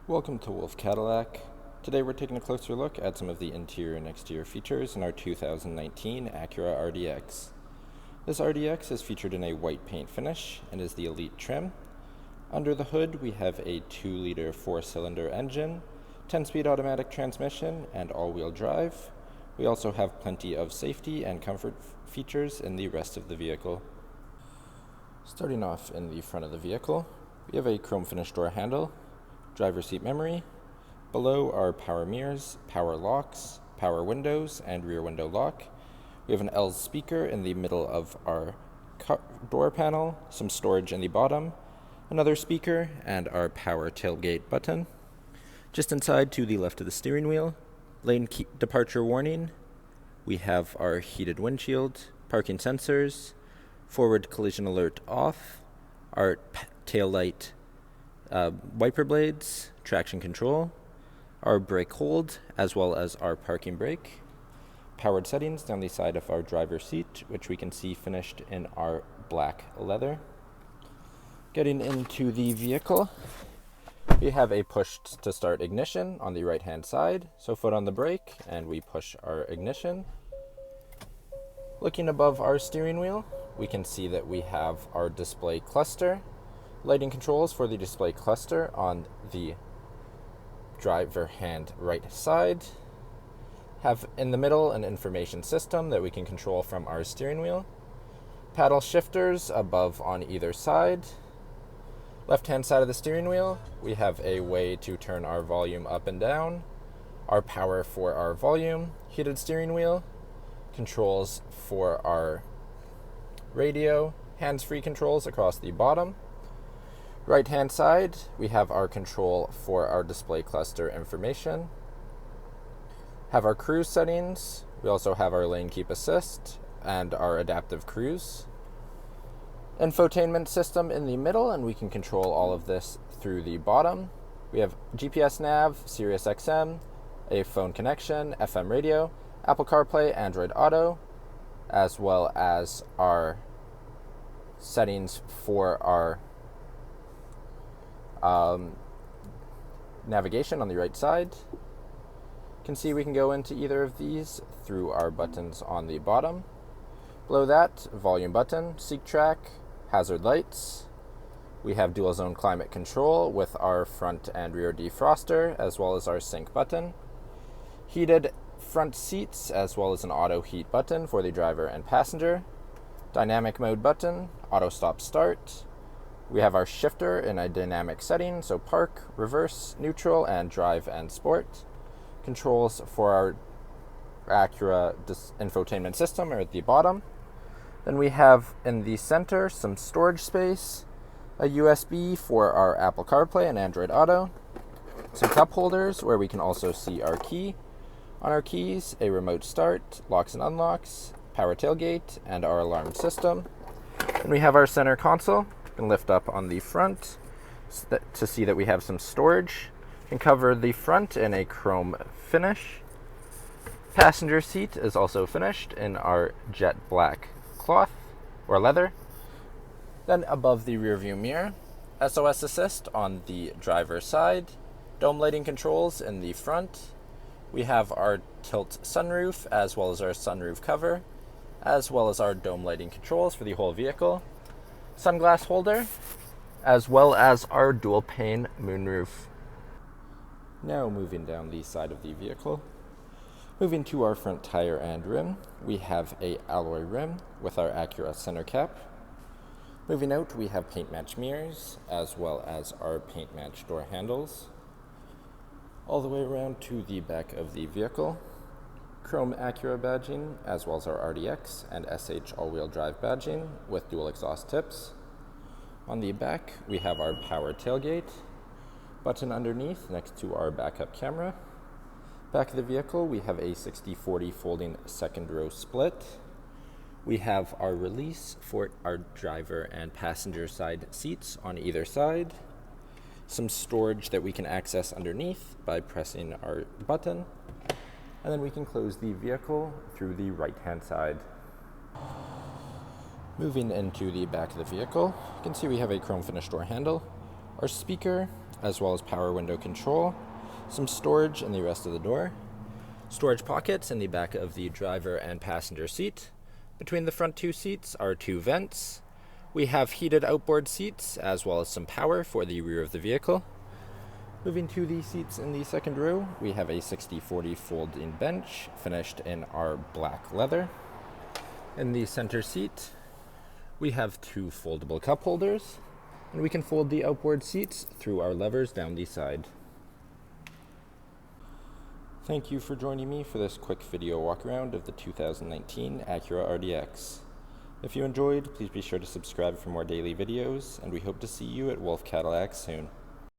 Welcome to Wolfe Cadillac. Today we're taking a closer look at some of the interior and exterior features in our 2019 Acura RDX. This RDX is featured in a white paint finish and is the Elite trim. Under the hood we have a 2-liter 4-cylinder engine, 10-speed automatic transmission, and all-wheel drive. We also have plenty of safety and comfort features in the rest of the vehicle. Starting off in the front of the vehicle, we have a chrome finish door handle, driver seat memory. Below are power mirrors, power locks, power windows, and rear window lock. We have an L speaker in the middle of our door panel, some storage in the bottom, another speaker, and our power tailgate button. Just inside to the left of the steering wheel, lane departure warning. We have our heated windshield, parking sensors, forward collision alert off, our tail light wiper blades, traction control, our brake hold, as well as our parking brake. Powered settings down the side of our driver's seat, which we can see finished in our black leather. Getting into the vehicle, we have a push to start ignition on the right hand side. So foot on the brake and we push our ignition. Looking above our steering wheel, we can see that we have our display cluster. Lighting controls for the display cluster on the driver hand right side. Have in the middle an information system that we can control from our steering wheel. Paddle shifters above on either side. Left hand side of the steering wheel, we have a way to turn our volume up and down. Our power for our volume, heated steering wheel, controls for our radio, hands-free controls across the bottom. Right hand side, we have our control for our display cluster information. Have our cruise settings. We also have our lane keep assist and our adaptive cruise. Infotainment system in the middle, and we can control all of this through the bottom. We have GPS nav, Sirius XM, a phone connection, FM radio, Apple CarPlay, Android Auto, as well as our settings for our navigation on the right side. You can see we can go into either of these through our buttons on the bottom. Below that, volume button, seek track, hazard lights. We have dual zone climate control with our front and rear defroster, as well as our sync button. Heated front seats, as well as an auto heat button for the driver and passenger. Dynamic mode button, auto stop start. We have our shifter in a dynamic setting, so park, reverse, neutral, and drive and sport. Controls for our Acura infotainment system are at the bottom. Then we have in the center some storage space, a USB for our Apple CarPlay and Android Auto, some cup holders where we can also see our key. On our keys, a remote start, locks and unlocks, power tailgate, and our alarm system. Then we have our center console. Can lift up on the front to see that we have some storage. Can cover the front in a chrome finish. Passenger seat is also finished in our jet black cloth or leather. Then above the rear view mirror, SOS assist on the driver's side, dome lighting controls in the front. We have our tilt sunroof as well as our sunroof cover, as well as our dome lighting controls for the whole vehicle. Sunglass holder, as well as our dual pane moonroof. Now moving down the side of the vehicle. Moving to our front tire and rim, we have a alloy rim with our Acura center cap. Moving out, we have paint match mirrors, as well as our paint match door handles. All the way around to the back of the vehicle, chrome Acura badging, as well as our RDX and SH all-wheel drive badging with dual exhaust tips. On the back, we have our power tailgate, button underneath next to our backup camera. Back of the vehicle, we have a 60/40 folding second row split. We have our release for our driver and passenger side seats on either side. Some storage that we can access underneath by pressing our button. And then we can close the vehicle through the right-hand side. Moving into the back of the vehicle, you can see we have a chrome finish door handle, our speaker, as well as power window control, some storage in the rest of the door, storage pockets in the back of the driver and passenger seat. Between the front two seats are two vents. We have heated outboard seats as well as some power for the rear of the vehicle. Moving to the seats in the second row, we have a 60/40 fold-in bench finished in our black leather. In the center seat, we have two foldable cup holders, and we can fold the outboard seats through our levers down the side. Thank you for joining me for this quick video walk around of the 2019 Acura RDX. If you enjoyed, please be sure to subscribe for more daily videos, and we hope to see you at Wolfe Cadillac soon.